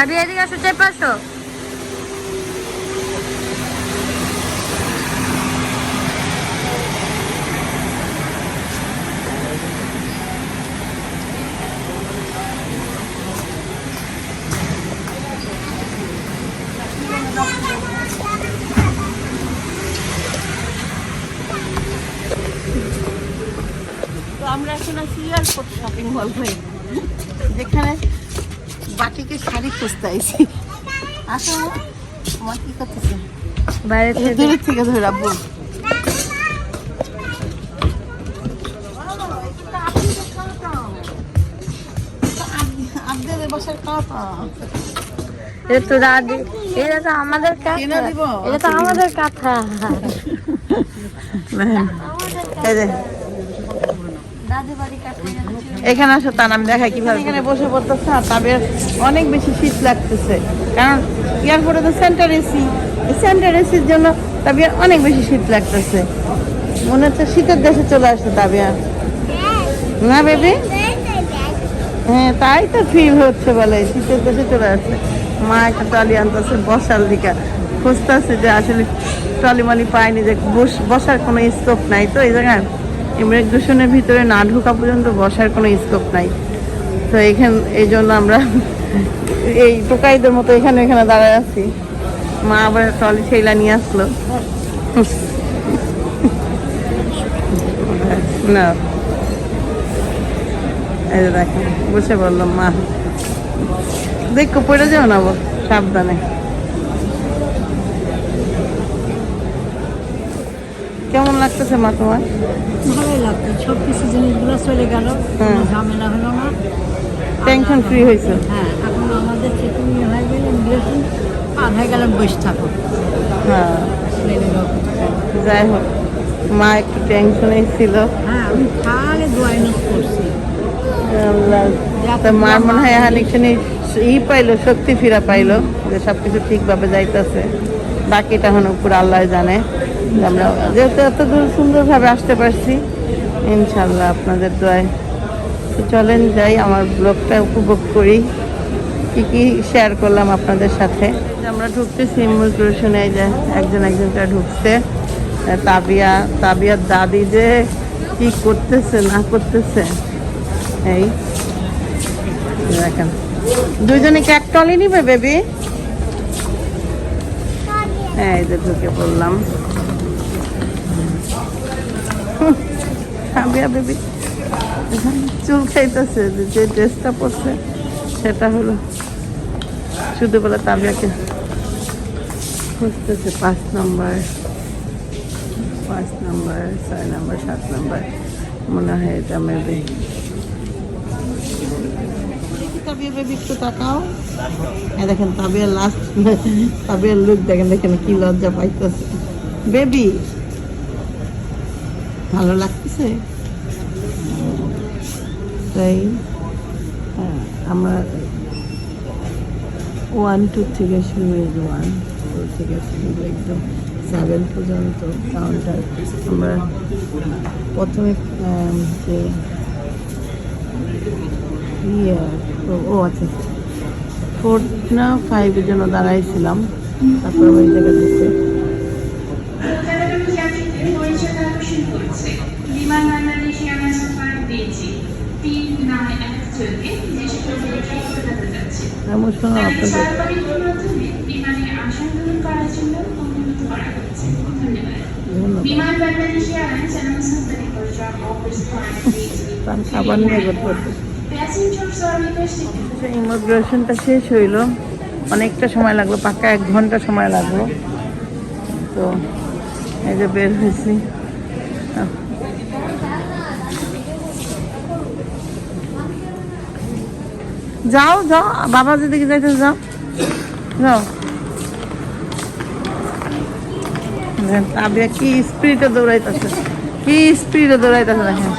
তাবি এদিকে আসো, চেপে আসো। তো আমরা এখন আছি এয়ারপোর্ট শপিং মল হয়ে, যেখানে বাটিকে শাড়ি খুঁজতে আইছি। আসো, তোমার কি করতেছে? বাইরে দূরের থেকে ধরে রাখবো। আপনাদের বাসার কাটা এটা তো দাদি, এটা তো আমাদের কাঁথা, এটা তো আমাদের কাঁথা। এখানে আসো, তার নাম দেখায় কিভাবে এখানে বসে পড়তেছে। আর তাদের অনেক বেশি শীত লাগতেছে, কারণ এয়ারপোর্টে তো সেন্টার এসি, সেন্টার এসির জন্য তাবিয়ার অনেক বেশি শীত লাগতেছে। মনে হচ্ছে শীতের দেশে চলে আসছে তাবিয়ার, না বেবি? হ্যাঁ, তাই তো ফিল হচ্ছে, বলে শীতের দেশে চলে আসছে। মা একটা ট্রলি আনতেছে বসার দিকে, খুঁজতেছে যে আসলে ট্রলি মালি পায়নি, যে বসার কোনো স্কোপ নাই তো এই জায়গায়। ইমিগ্রেশনের ভিতরে না ঢোকা পর্যন্ত বসার কোনো স্কোপ নাই। তো এই জন্য আমরা এই টোকাইদের মতো এখানে দাঁড়ায় আছি। মা আবার ট্রলি ছেলা নিয়ে আসলো না, এই যে দেখেন বসে বললাম মা দেখো পড়ে যাও না, সাবধানে। কেমন লাগতেছে মা তোমার? ভালোই লাগতো, সব কিছু জিনিসগুলো চলে গেল, কোনো ঝামেলা হলো না, টেনশন ফ্রি হয়েছে। হ্যাঁ, এখন আমাদের চেকিং হয়ে গেলে ইমিগ্রেশন আর হয়ে গেল বসে থাকো। হ্যাঁ, যাই হোক, মা একটু টেনশনে ছিল। হ্যাঁ, আমি খালি দোয়াইনস করছি। মার মনে হয় খানিকখানি পাইলো, শক্তি ফিরা পাইলো, যে সবকিছু ঠিকভাবে যাইতেছে। বাকিটা এখন পুরো আল্লাহ জানে। আমরা যেহেতু এত দূর সুন্দরভাবে আসতে পারছি, ইনশাল্লাহ আপনাদের দোয়ায়। তো চলেন যাই, আমার ব্লগটা উপভোগ করি, কি কি শেয়ার করলাম আপনাদের সাথে। আমরা ঢুকতেছি ইমিগ্রেশনে, যে একজন করে ঢুকছে। তাবিয়ার দাদি যে কি করতেছে না করতেছে, এই দেখেন। দুইজনে কি এক ট্রলি নিবে বেবি? হ্যাঁ, এই যে ঢুকে পড়লাম। তাবিয়া বেবি চুল খাইতেছে, যে ড্রেসটা পরছে সেটা হলো শুধু বলে তাবিয়াকে খুঁজতেছে। 5 নম্বর, 6 নম্বর, 7 নম্বর মনে হয় এটা মেবি। তাবিয়া বেবি একটু তাকাও, দেখেন তাবিয়ার লাস্ট, তাবিয়ার লুক দেখেন কি লজ্জা পাইতেছে। বেবি ভালো লাগতেছে তাই। আমরা 1 2 থেকে শুরু, 1 2 থেকে শুরু একদম 7 পর্যন্ত কাউন্টার। আমরা প্রথমে যে ও আচ্ছা 4 না 5 এর জন্য দাঁড়াইছিলাম, তারপর ওই জায়গা দিচ্ছে। খাবার নিয়ে ইমিগ্রেশনটা শেষ হইল, অনেকটা সময় লাগলো, পাক্কা 1 ঘন্টা সময় লাগলো। তো এই যে বের হয়েছি। যাও যাও, বাবা যেদিকে যাইতে যাও যাও। তাবিয়া কি স্পিডে দৌড়াইতেছে, কি স্পিডে দৌড়াইতেছে দেখেন।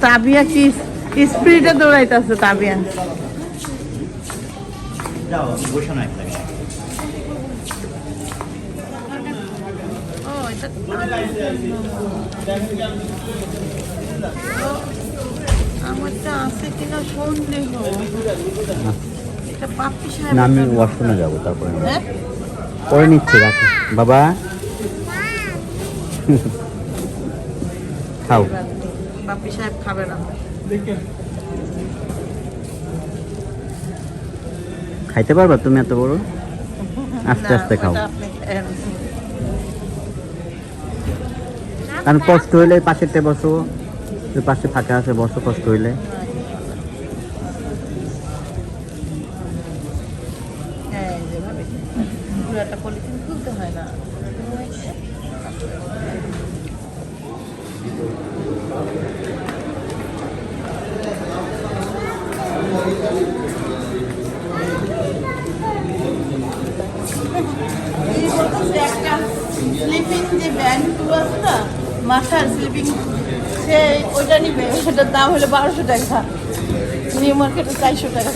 তাবিয়া কি স্পিডে দৌড়াইতেছে। তাবিয়া আমারটা আছে কিনা সন্দেহ। এটা পাপ্পি সাহেব। না, আমি ওয়াশরুমে যাবো তারপরে হ্যাঁ পরে নিচ্ছি, রাখি বাবা। খাও। পাপ্পি সাহেব খাবে না। খাইতে পারবা তুমি এত বড়? আস্তে আস্তে খাও, কারণ কষ্ট হইলে পাশেরটা বসো, ওই পাশে ফাঁকা আছে, বসো কষ্ট হইলে। হ্যাঁ যেভাবে পুরাটা পলিথিন খুলতে হয় না। একটা স্লিপিং যে ব্যান্ডগুলো আছে না, মাথার স্লিপিং, সে ওইটা নিবে। ওটার দাম হলো 1200 টাকা, নিউ মার্কেটে 400 টাকা।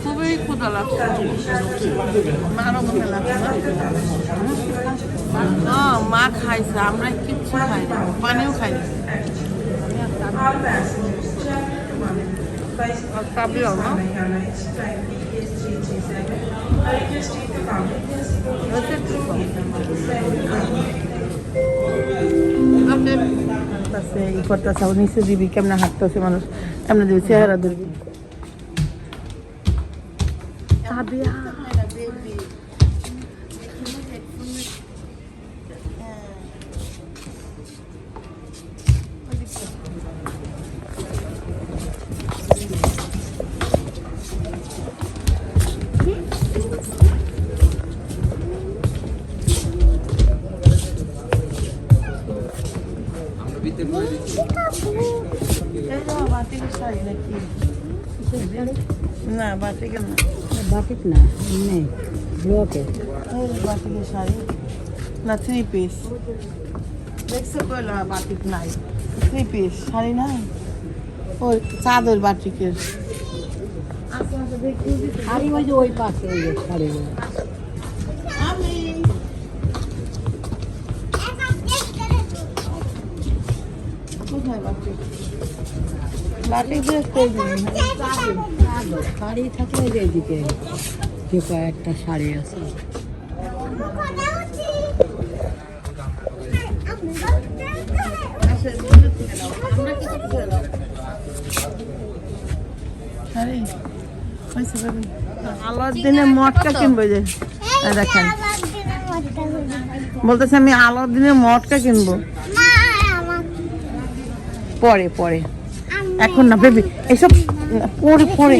খুবই ক্ষুধা লাগছে, আরো মনে লাগছে। মা খাইছে, আমরা কিচ্ছু খাই না, পানিও খাই না। নিচে দিবি, কেমনে হাঁটতেছে মানুষ, এমনি দিবি, চেহারা ধরবি। না বাটিকের না, বাটিক না, এমনি ব্লকের। বাটিকের শাড়ি না, 3 পিস দেখছো? কইলা বাটিক নাই, 3 পিস শাড়ি নাই। ওই চাদর বাটিকের শাড়ি ওই যে ওই পাশে ওই যে শাড়িগুলো। আমি কোথায় বাটিক? বাটিক দেখতে শাড়ি থাকলে যে এদিকে যে কয়েকটা শাড়ি আছে। আলাউদ্দিনের মটকা কিনবো, যে দেখেন বলতেছে আমি আলাউদ্দিনের মটকা কিনবো। পরে পরে, এখন না বেবি, এসব পরে পরে।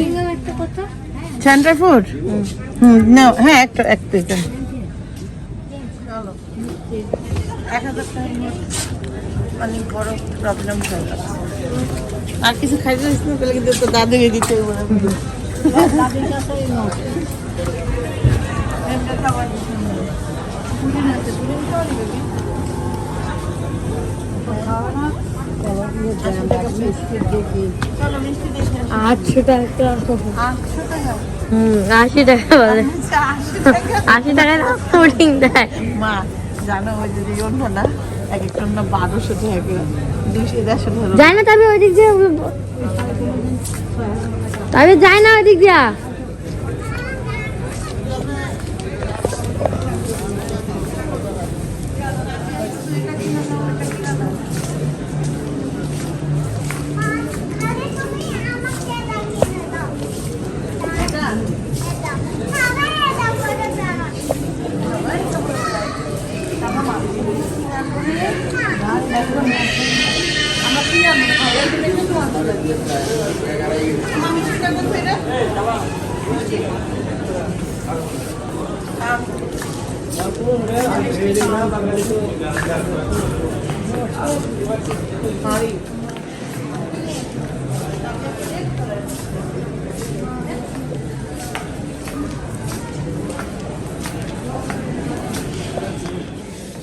সেন্টার ফুড না, হ্যাঁ একটা একটা চলো। 1000 টাকা অনেক বড় প্রবলেম হয়ে যাচ্ছে। আর কিছু খাইতে দিস না পেলে কিন্তু তো দাদুকে দিতে হবে। আটশো টাকা। 800 টাকা? 80 টাকা বলে। 80 টাকায় না পুডিং দেয়। মা জানো ওই যদি অন্য না, এক একটা না 1200 টাকা, 200-150 টাকা। যাই না তবে ওই দিক দিয়ে, তবে যাই না ওই দিক দিয়া।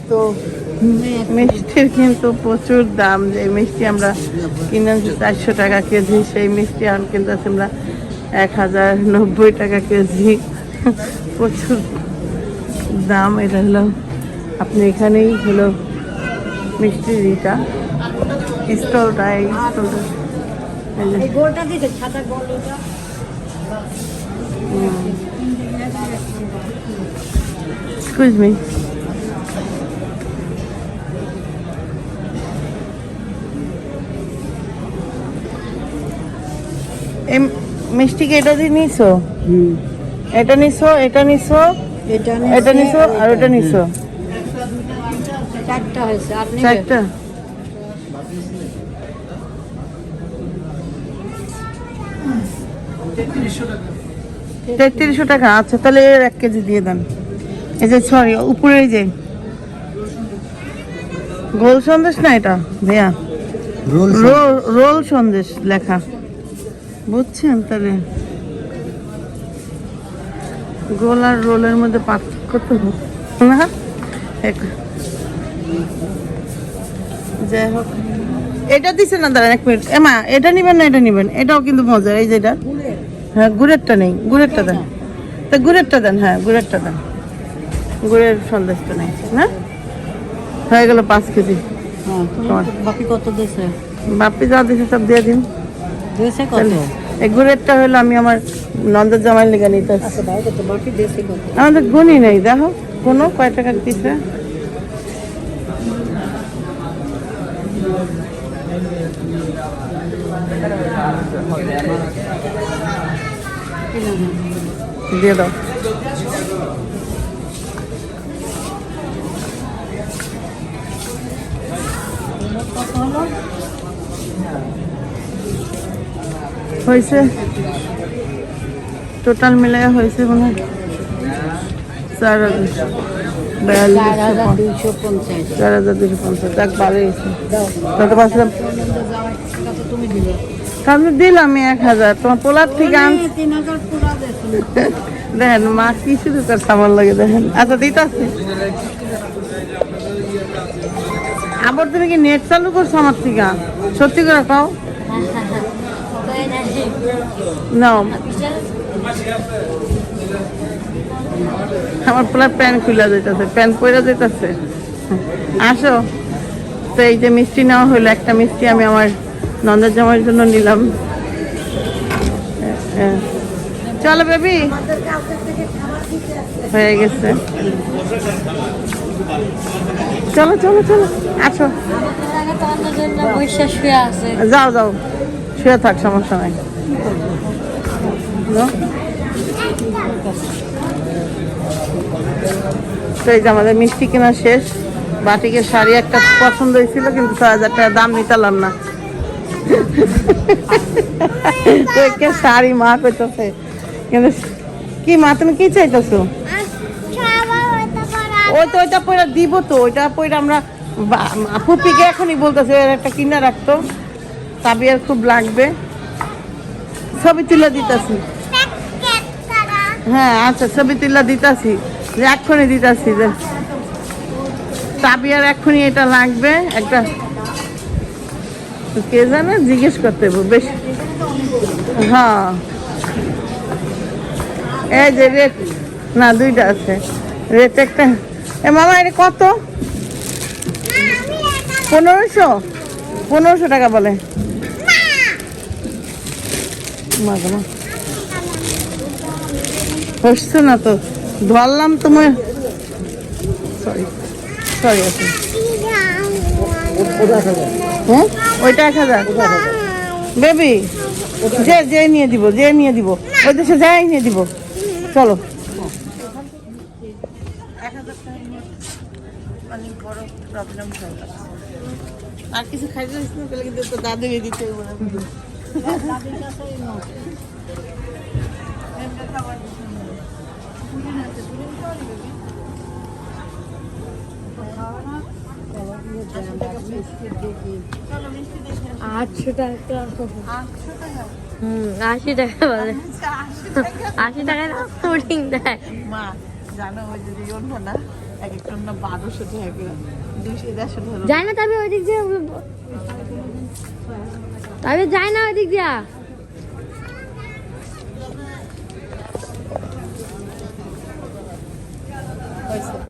তো মিষ্টির কিন্তু প্রচুর দাম। যে মিষ্টি আমরা কিনে আনছি 400 টাকা কেজি, সেই মিষ্টি এখন কিন্তু আমরা 1090 টাকা কেজি। প্রচুর দাম। এটা হলো আপনি এখানেই হলো মিষ্টির ইটা স্টলটা, এই স্টলটা এক্সকিউজ মি, মিষ্টি কি এটা দিয়ে নিছো? এটা নিছো, এটা নিছো, এটা নিছো আর ওটা নিছো, চারটা হয়েছে। আপনি চারটা। তেত্রিশশো টাকা। আচ্ছা তাহলে এর 1 কেজি দিয়ে দেন। এই যে সরি, উপরে এই যে গোল সন্দেশ না এটা ভাইয়া, রোল সন্দেশ লেখা, বুঝছেন? তাহলে গোল আর রোলের মধ্যে পার্থক্য তো না। যাই হোক, এটা দিছে না, দাঁড়ান 1 মিনিট। এমা এটা নিবেন না এটা নিবেন? এটাও কিন্তু মজার। এই যেটা, হ্যাঁ গুড়েরটা নেই, গুড়েরটা দেন। তা গুড়েরটা দেন, হ্যাঁ গুড়েরটা দেন, গুড়ের সন্দেশটা নেই না। হয়ে গেল 5 কেজি। বাকি কত দিয়েছে? বাপি যা দিছে সব দিয়ে দিন। দিয়েছে কত? এই গুড়েরটা হলো আমি আমার নন্দের জামাই লেগে নিতে। বাকি দিয়েছে কত? আমাদের গুণই নেই, দেখো কোনো কয় টাকা দিছে। দিয়ে দাও। হয়েছে টোটাল মিলাইয়া হয়েছে মনে হয় 4,250। যাক ভালো হয়েছে। তত পাঁচলাম তাহলে দিলাম আমি 1,000। তোমার পোলার থেকে আনছি। দেখেন মা কি শুরু করছে আমার লাগে, দেখেন। আচ্ছা দিতাছি। আবার তুমি কি নেট চালু করছো আমার থেকে? সত্যি করে পাও নাও। আমার পোলার প্যান্ট খুলে যেতেছে, প্যান্ট পরে যেতেছে। আসো তো, এই যে মিষ্টি নেওয়া হলো, একটা মিষ্টি আমি আমার নন্দের জামাইয়ের জন্য নিলাম। চলো বেবি, হয়ে গেছে। চলো চলো চলো আসো। যাও যাও, শুয়ে থাক, সমস্যা নাই। তো এই যে আমাদের মিষ্টি কেনা শেষ। বাটিকে শাড়ি একটা পছন্দ হয়েছিল, কিন্তু 6,000 টাকা দাম নিতালাম না। শাড়ি মা কইতেছে, কিন্তু কি মা তুমি কি চাইতেছো? ওইটা পয়লা দিব তো, ওইটা পয়লা আমরা ফুপিকে এখনই বলতেছে একটা কিনা রাখতো, তাবিয়ার খুব লাগবে। ছবি তুলে দিতেছি। হ্যাঁ আচ্ছা, ছবি তুলে দিতেছি, যে এক্ষুনি দিতেছি, যে তাবিয়ার এক্ষুনি এটা লাগবে একটা। কে জানে, জিজ্ঞেস করতে হবে বেশি। হ্যাঁ এই যে রেট না, 2টা আছে রেট। একটা এ মামা এটা কত? 1500 টাকা বলে। হচ্ছে না তো, ধরলাম তোমার। সরি সরি আছে। হ্যাঁ ওইটা 1000 বেবি, যে নিয়ে দিব, যে নিয়ে দিব, ওই দেশে যাই নিয়ে দিব। চলো আর কিছু খাইতে কিন্তু তো দাদু দিতে আটশো টাকা। 80 টাকা বলে। 80 টাকায় না পুডিং দেয়। মা জানো ওই যে অন্য না, এক একটা না 1200 টাকা করে, 200-150 টাকা যায় না, তবে ওই দিক দিয়ে, তবে যায় না ওই দিক দিয়া।